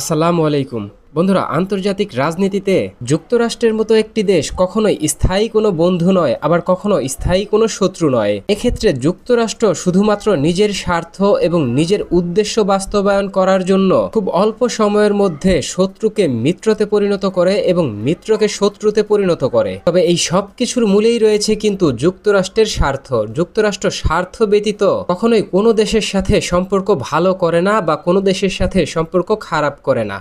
আসসালামু আলাইকুম বন্ধুরা, আন্তর্জাতিক রাজনীতিতে যুক্তরাষ্ট্রের মতো একটি দেশ কখনোই স্থায়ী কোনো বন্ধু নয়, আবার কখনো স্থায়ী কোনো শত্রু নয়। এক্ষেত্রে যুক্তরাষ্ট্র শুধুমাত্র নিজের স্বার্থ এবং নিজের উদ্দেশ্য বাস্তবায়ন করার জন্য খুব অল্প সময়ের মধ্যে শত্রুকে মিত্রতে পরিণত করে এবং মিত্রকে শত্রুতে পরিণত করে। তবে এই সব কিছুর মূলেই রয়েছে কিন্তু যুক্তরাষ্ট্রের স্বার্থ। যুক্তরাষ্ট্র স্বার্থ ব্যতীত কখনোই কোনো দেশের সাথে সম্পর্ক ভালো করে না বা কোনো দেশের সাথে সম্পর্ক খারাপ করে না।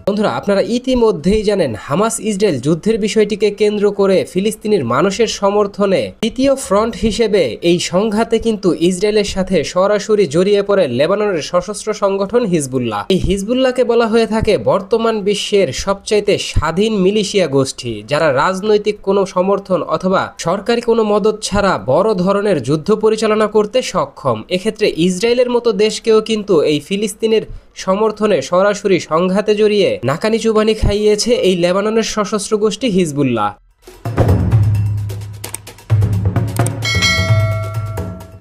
বন্ধুরা, আপনারা ইতিমধ্যেই জানেন হামাস ইসরায়েল যুদ্ধের বিষয়টিকে কেন্দ্র করে ফিলিস্তিনের মানুষের সমর্থনে তৃতীয় ফ্রন্ট হিসেবে এই সংঘাতে কিন্তু ইসরায়েলের সাথে সরাসরি জড়িয়ে পড়ে লেবাননের সশস্ত্র সংগঠন হিজবুল্লাহ। এই হিজবুল্লাহকে বলা হয়ে থাকে বর্তমান বিশ্বের সবচাইতে স্বাধীন মিলিশিয়া গোষ্ঠী, যারা রাজনৈতিক কোনো সমর্থন অথবা সরকারি কোনো মদত ছাড়া বড় ধরনের যুদ্ধ পরিচালনা করতে সক্ষম। এক্ষেত্রে ইসরায়েলের মতো দেশকেও কিন্তু এই ফিলিস্তিনের সমর্থনে সরাসরি সংঘাতে জড়িয়ে নাকানি চুবানি খাইয়েছে এই লেবাননের সশস্ত্র গোষ্ঠী হিজবুল্লাহ।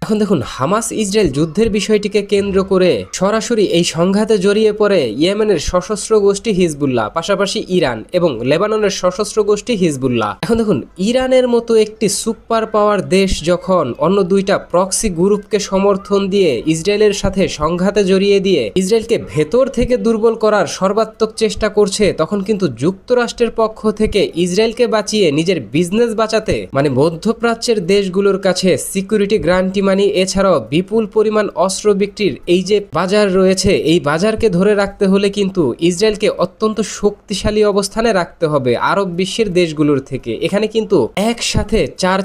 এখন দেখুন, হামাস ইসরায়েল যুদ্ধের বিষয়টিকে কেন্দ্র করে সরাসরি এই সংঘাতে জড়িয়ে পড়ে ইয়েমেনের সশস্ত্র গোষ্ঠী হিজবুল্লাহ, পাশাপাশি ইরান এবং লেবাননের সশস্ত্র গোষ্ঠী হিজবুল্লাহ। এখন দেখুন, ইরানের মতো একটি সুপার পাওয়ার দেশ যখন অন্য দুইটা প্রক্সি গ্রুপকে সমর্থন দিয়ে ইসরায়েলের সাথে সংঘাতে জড়িয়ে দিয়ে ইসরায়েলকে ভেতর থেকে দুর্বল করার সর্বাত্মক চেষ্টা করছে, তখন কিন্তু যুক্তরাষ্ট্রের পক্ষ থেকে ইসরায়েলকে বাঁচিয়ে নিজের বিজনেস বাঁচাতে মানে মধ্যপ্রাচ্যের দেশগুলোর কাছে সিকিউরিটি গ্যারান্টি এছাড়াও বিপুল পরিমাণ অস্ত্র বিক্রির এই যে বাজার রয়েছে, এই বাজারকে ধরে রাখতে হলে কিন্তু ইসরায়েলকে অত্যন্ত শক্তিশালী অবস্থানে রাখতে হবে আরব বিশ্বের দেশগুলোর থেকে। এখানে কিন্তু একসাথে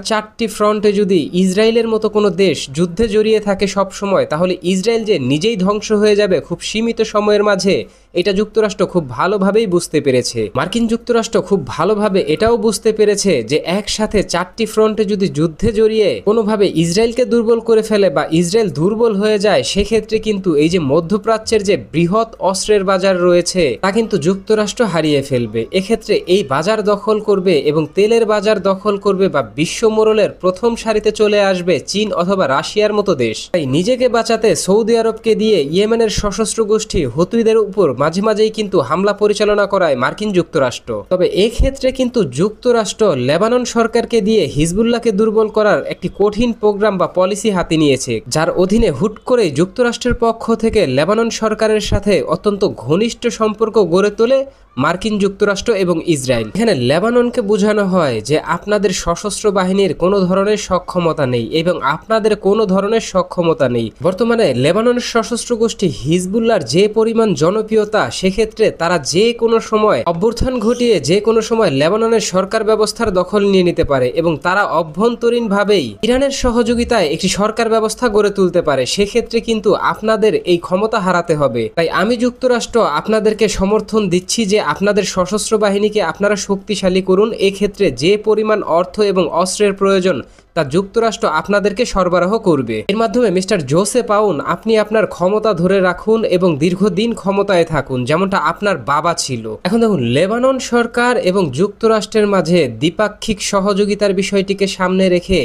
চারটি ফ্রন্টে যদি ইসরায়েলের মতো কোনো দেশ যুদ্ধে জড়িয়ে থাকে সব সময়, তাহলে ইসরায়েল যে নিজেই ধ্বংস হয়ে যাবে খুব সীমিত সময়ের মাঝে, এটা যুক্তরাষ্ট্র খুব ভালোভাবেই বুঝতে পেরেছে। মার্কিন যুক্তরাষ্ট্র খুব ভালোভাবে এটাও বুঝতে পেরেছে যে একসাথে চারটি ফ্রন্টে যদি যুদ্ধে জড়িয়ে কোনোভাবে ইসরায়েলকে দুর্বল করে ফেলে বা ইসরায়েল দুর্বল হয়ে যায়, সেক্ষেত্রে কিন্তু এই যে মধ্যপ্রাচ্যের যে বৃহৎ অস্ত্রের বাজার রয়েছে তা কিন্তু যুক্তরাষ্ট্র হারিয়ে ফেলবে। এক্ষেত্রে এই বাজার দখল করবে এবং তেলের বাজার দখল করবে বা বিশ্ব মোড়লের প্রথম সারিতে চলে আসবে চীন অথবা রাশিয়ার মতো দেশ। তাই নিজেকে বাঁচাতে সৌদি আরবকে দিয়ে ইয়েমেনের সশস্ত্র গোষ্ঠী হুতিদের উপর মাঝে মাঝেই কিন্তু হামলা পরিচালনা করায় মার্কিন যুক্তরাষ্ট্র। তবে এক্ষেত্রে কিন্তু যুক্তরাষ্ট্র লেবানন সরকারকে দিয়ে হিজবুল্লাহকে দুর্বল করার একটি কঠিন প্রোগ্রাম বা পলিসি হাতে নিয়েছে, যার অধীনে হুট করে যুক্তরাষ্ট্রের পক্ষ থেকে লেবানন সরকারের সাথে অত্যন্ত ঘনিষ্ঠ সম্পর্ক গড়ে তোলে মার্কিন যুক্তরাষ্ট্র এবং ইসরায়েল। এখানে লেবাননকে বোঝানো হয় যে আপনাদের সশস্ত্র বাহিনীর কোনো ধরনের সক্ষমতা নেই এবং আপনাদের কোনো ধরনের সক্ষমতা নেই। বর্তমানে লেবাননের সশস্ত্র গোষ্ঠী হিজবুল্লাহর যে পরিমাণ জনপ্রিয়তা, সেক্ষেত্রে তারা যে কোনো সময় অভ্যুত্থান ঘটিয়ে যে কোনো সময় লেবাননের সরকার ব্যবস্থার দখল নিয়ে নিতে পারে এবং তারা অভ্যন্তরীণভাবেই ইরানের সহযোগিতায় একটি সরকার ব্যবস্থা গড়ে তুলতে পারে। সেক্ষেত্রে কিন্তু আপনাদের এই ক্ষমতা হারাতে হবে। তাই আমি যুক্তরাষ্ট্র আপনাদেরকে সমর্থন দিচ্ছি যে আপনাদের সশস্ত্র বাহিনীকে আপনারা শক্তিশালী করুন। এক্ষেত্রে যে পরিমাণ অর্থ এবং অস্ত্রের প্রয়োজন তা যুক্তরাষ্ট্র আপনাদেরকে সরবরাহ করবে। এর মাধ্যমে মিস্টার জোসেফ আউন, আপনি আপনার ক্ষমতা ধরে রাখুন এবং দীর্ঘদিন ক্ষমতায় থাকুন, যেমনটা আপনার বাবা ছিল। এখন দেখুন, লেবানন সরকার এবং যুক্তরাষ্ট্রের মাঝে দ্বিপাক্ষিক সহযোগিতার বিষয়টিকে সামনে রেখে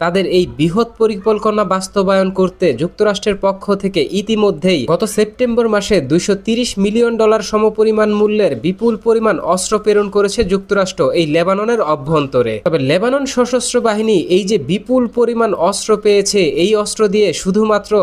তাদের এই বৃহৎ পরিকল্পনা বাস্তবায়ন করতে যুক্তরাষ্ট্রের পক্ষ থেকে ইতিমধ্যেই গত সেপ্টেম্বর মাসে $230 মিলিয়ন সমপরিমাণ মূল্যের বিপুল পরিমাণ অস্ত্র প্রেরণ করেছে যুক্তরাষ্ট্র এই লেবাননের অভ্যন্তরে। তবে লেবানন সশস্ত্র বাহিনী এই যে বিপুল পরিমাণ অস্ত্র পেয়েছে, এই অস্ত্র দিয়ে শুধুমাত্র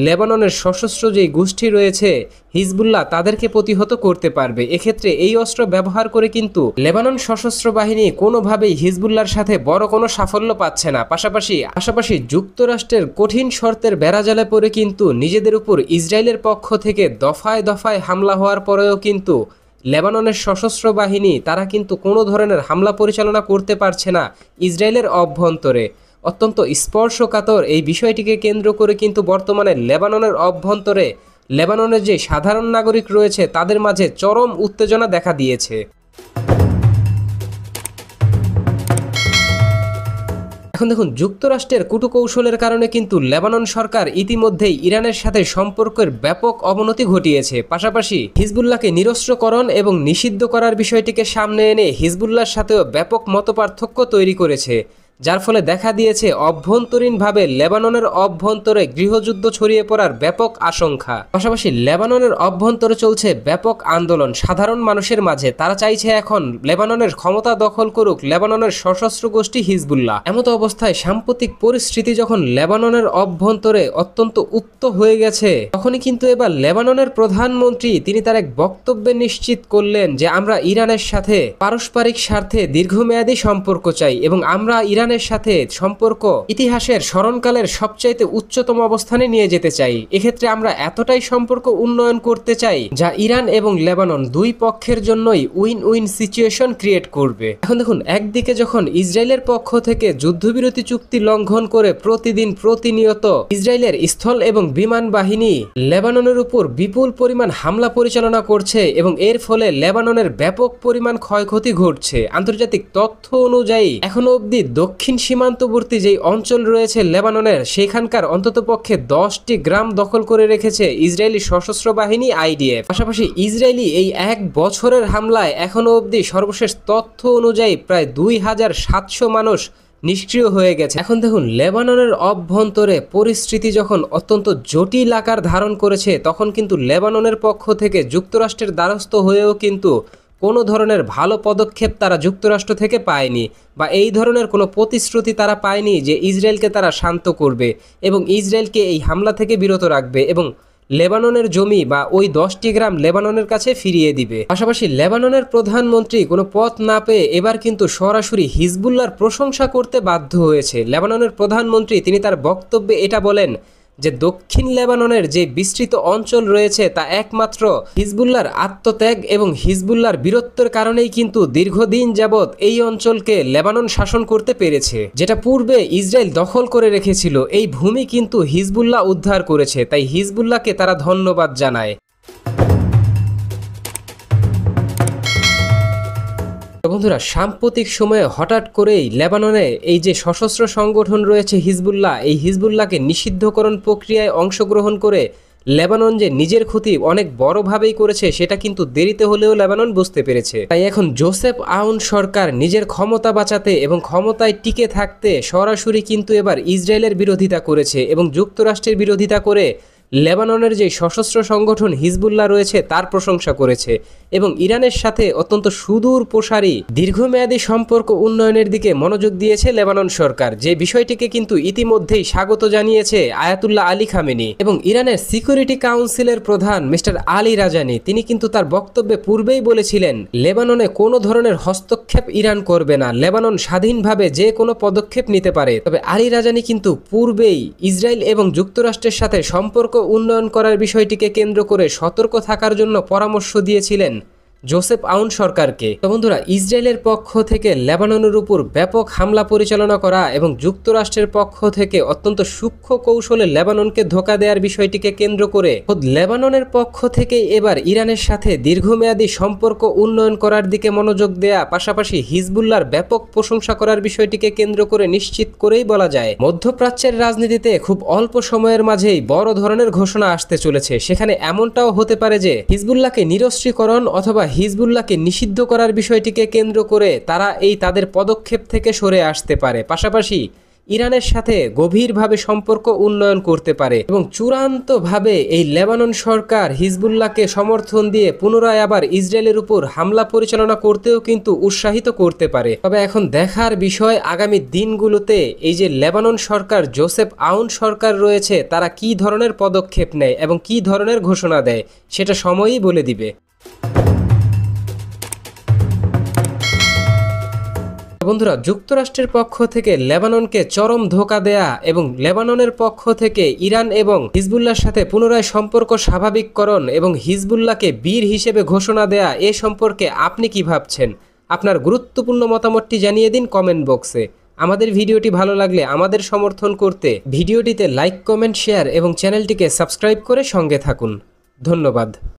লেবাননের সশস্ত্র যে গোষ্ঠী রয়েছে হিজবুল্লাহ তাদেরকে প্রতিহত করতে পারবে। এক্ষেত্রে এই অস্ত্র ব্যবহার করে কিন্তু লেবানন সশস্ত্র বাহিনী কোনোভাবেই হিজবুল্লাহর সাথে বড় কোনো সাফল্য পাচ্ছে না। পাশাপাশি যুক্তরাষ্ট্রের কঠিন শর্তের বেড়াজালে পড়ে কিন্তু নিজেদের উপর ইসরায়েলের পক্ষ থেকে দফায় দফায় হামলা হওয়ার পরেও কিন্তু লেবাননের সশস্ত্র বাহিনী তারা কিন্তু কোনো ধরনের হামলা পরিচালনা করতে পারছে না ইসরায়েলের অভ্যন্তরে। অত্যন্ত স্পর্শকাতর এই বিষয়টিকে কেন্দ্র করে কিন্তু বর্তমানে লেবাননের অভ্যন্তরে লেবাননের যে সাধারণ নাগরিক রয়েছে তাদের মাঝে চরম উত্তেজনা দেখা দিয়েছে। এখন দেখুন, যুক্তরাষ্ট্রের কূটকৌশলের কারণে কিন্তু লেবানন সরকার ইতিমধ্যেই ইরানের সাথে সম্পর্কের ব্যাপক অবনতি ঘটিয়েছে। পাশাপাশি হিজবুল্লাহকে নিরস্ত্রকরণ এবং নিষিদ্ধ করার বিষয়টিকে সামনে এনে হিজবুল্লাহর সাথেও ব্যাপক মতপার্থক্য তৈরি করেছে। যার ফলে দেখা দিয়েছে অভ্যন্তরীণভাবে লেবাননের অভ্যন্তরে গৃহযুদ্ধ ছড়িয়ে পড়ার ব্যাপক আশঙ্কা। পাশাপাশি লেবাননের অভ্যন্তরে চলছে ব্যাপক আন্দোলন সাধারণ মানুষের মাঝে। তারা চাইছে এখন লেবাননের ক্ষমতা দখল করুক লেবাননের সশস্ত্র গোষ্ঠী হিজবুল্লাহ। এমত অবস্থায় সাম্প্রতিক পরিস্থিতি যখন লেবাননের অভ্যন্তরে অত্যন্ত উত্ত হয়ে গেছে, তখনই কিন্তু এবার লেবাননের প্রধানমন্ত্রী তিনি তার এক বক্তব্যে নিশ্চিত করলেন যে আমরা ইরানের সাথে পারস্পরিক স্বার্থে দীর্ঘমেয়াদী সম্পর্ক চাই এবং আমরা ইরানের সাথে সম্পর্ক ইতিহাসের স্মরণকালের সবচাইতে উচ্চতম অবস্থানে নিয়ে যেতে চাই। এক্ষেত্রে আমরা এতটাই সম্পর্ক উন্নয়ন করতে চাই যা ইরান এবং লেবানন দুই পক্ষের জন্যই উইন উইন সিচুয়েশন ক্রিয়েট করবে। এখন দেখুন, একদিকে যখন ইসরায়েলের পক্ষ থেকে যুদ্ধবিরতি চুক্তি লঙ্ঘন করে প্রতিনিয়ত ইসরায়েলের স্থল এবং বিমান বাহিনী লেবাননের উপর বিপুল পরিমাণ হামলা পরিচালনা করছে এবং এর ফলে লেবাননের ব্যাপক পরিমাণ ক্ষয়ক্ষতি ঘটছে। আন্তর্জাতিক তথ্য অনুযায়ী এখনো অবধি দক্ষিণ সীমান্তবর্তী যেই অঞ্চল রয়েছে লেবাননের, সেখানকার অন্ততপক্ষে 10টি গ্রাম দখল করে রেখেছে ইসরায়েলি সশস্ত্র বাহিনী IDF। পাশাপাশি ইসরায়েলি এই 1 বছরের হামলায় এখনো অবধি সর্বশেষ তথ্য অনুযায়ী প্রায় 2700 মানুষ নিষ্ক্রিয় হয়ে গেছে। এখন দেখুন, লেবাননের অভ্যন্তরে পরিস্থিতি যখন অত্যন্ত জটিল আকার ধারণ করেছে, তখন কিন্তু লেবাননের পক্ষ থেকে যুক্তরাষ্ট্রের দ্বারস্থ হয়েও কিন্তু কোনো ধরনের ভালো পদক্ষেপ তারা যুক্তরাষ্ট্র থেকে পায়নি, বা এই ধরনের কোনো প্রতিশ্রুতি তারা পায়নি যে ইসরায়েলকে তারা শান্ত করবে এবং ইসরায়েলকে এই হামলা থেকে বিরত রাখবে এবং লেবাননের জমি বা ওই 10টি গ্রাম লেবাননের কাছে ফিরিয়ে দিবে। পাশাপাশি লেবাননের প্রধানমন্ত্রী কোনো পথ না পেয়ে এবার কিন্তু সরাসরি হিজবুল্লাহর প্রশংসা করতে বাধ্য হয়েছে। লেবাননের প্রধানমন্ত্রী তিনি তার বক্তব্যে এটা বলেন যে দক্ষিণ লেবাননের যে বিস্তৃত অঞ্চল রয়েছে তা একমাত্র হিজবুল্লাহর আত্মত্যাগ এবং হিজবুল্লাহর বীরত্বের কারণেই কিন্তু দীর্ঘদিন যাবৎ এই অঞ্চলকে লেবানন শাসন করতে পেরেছে। যেটা পূর্বে ইসরায়েল দখল করে রেখেছিল, এই ভূমি কিন্তু হিজবুল্লাহ উদ্ধার করেছে। তাই হিজবুল্লাহকে তারা ধন্যবাদ জানায়। বন্ধুরা, সাম্প্রতিক সময়ে হঠাৎ করেই লেবাননে এই যে সশস্ত্র সংগঠন রয়েছে হিজবুল্লাহ, এই হিজবুল্লাহকে নিষিদ্ধকরণ প্রক্রিয়ায় অংশগ্রহণ করে লেবানন যে নিজের ক্ষতি অনেক বড়ভাবেই করেছে সেটা কিন্তু দেরিতে হলেও লেবানন বুঝতে পেরেছে। তাই এখন জোসেফ আউন সরকার নিজের ক্ষমতা বাঁচাতে এবং ক্ষমতায় টিকে থাকতে সরাসরি কিন্তু এবার ইসরায়েলের বিরোধিতা করেছে এবং যুক্তরাষ্ট্রের বিরোধিতা করে লেবাননের যে সশস্ত্র সংগঠন হিজবুল্লাহ রয়েছে তার প্রশংসা করেছে এবং ইরানের সাথে অত্যন্ত সুদূর প্রসারী দীর্ঘমেয়াদী সম্পর্ক উন্নয়নের দিকে মনোযোগ দিয়েছে লেবানন সরকার, যে বিষয়টিকে কিন্তু ইতিমধ্যেই স্বাগত জানিয়েছে আয়াতুল্লাহ আলী খামেনি এবং ইরানের সিকিউরিটি কাউন্সিলের প্রধান মিস্টার আলী রাজানি। তিনি কিন্তু তার বক্তব্যে পূর্বেই বলেছিলেন লেবাননে কোনো ধরনের হস্তক্ষেপ ইরান করবে না, লেবানন স্বাধীনভাবে যে কোনো পদক্ষেপ নিতে পারে। তবে আলী রাজানি কিন্তু পূর্বেই ইসরায়েল এবং যুক্তরাষ্ট্রের সাথে সম্পর্ক উন্নয়ন করার বিষয়টিকে কেন্দ্র করে সতর্ক থাকার জন্য পরামর্শ দিয়েছিলেন জোসেফ আউন সরকারকে। তো বন্ধুরা, ইসরায়েলের পক্ষ থেকে লেবাননের উপর ব্যাপক হামলা পরিচালনা করা এবং যুক্তরাষ্ট্রের পক্ষ থেকে অত্যন্ত সূক্ষ্ম কৌশলে লেবাননকে ধোঁকা দেওয়ার বিষয়টিকে কেন্দ্র করে লেবাননের পক্ষ থেকে এবার ইরানের সাথে দীর্ঘমেয়াদী সম্পর্ক উন্নয়ন করার দিকে মনোযোগ দেয়া, পাশাপাশি হিজবুল্লাহর ব্যাপক প্রশংসা করার বিষয়টিকে কেন্দ্র করে নিশ্চিত করেই বলা যায় মধ্যপ্রাচ্যের রাজনীতিতে খুব অল্প সময়ের মাঝেই বড় ধরনের ঘোষণা আসতে চলেছে। সেখানে এমনটাও হতে পারে যে হিজবুল্লাহকে নিরস্ত্রীকরণ অথবা হিজবুল্লাহকে নিষিদ্ধ করার বিষয়টিকে কেন্দ্র করে তারা এই তাদের পদক্ষেপ থেকে সরে আসতে পারে, পাশাপাশি ইরানের সাথে গভীরভাবে সম্পর্ক উন্নয়ন করতে পারে এবং চূড়ান্তভাবে এই লেবানন সরকার হিজবুল্লাহকে সমর্থন দিয়ে পুনরায় আবার ইসরায়েলের উপর হামলা পরিচালনা করতেও কিন্তু উৎসাহিত করতে পারে। তবে এখন দেখার বিষয় আগামী দিনগুলোতে এই যে লেবানন সরকার জোসেফ আউন সরকার রয়েছে তারা কি ধরনের পদক্ষেপ নেয় এবং কি ধরনের ঘোষণা দেয় সেটা সময়ই বলে দিবে। বন্ধুরা, যুক্তরাষ্ট্রের পক্ষ থেকে লেবাননকে চরম ধোঁকা দেয়া এবং লেবাননের পক্ষ থেকে ইরান এবং হিজবুল্লাহর সাথে পুনরায় সম্পর্ক স্বাভাবিককরণ এবং হিজবুল্লাহকে বীর হিসেবে ঘোষণা দেয়া এ সম্পর্কে আপনি কি ভাবছেন? আপনার গুরুত্বপূর্ণ মতামতটি জানিয়ে দিন কমেন্ট বক্সে। আমাদের ভিডিওটি ভালো লাগলে আমাদের সমর্থন করতে ভিডিওটিতে লাইক, কমেন্ট, শেয়ার এবং চ্যানেলটিকে সাবস্ক্রাইব করে সঙ্গে থাকুন। ধন্যবাদ।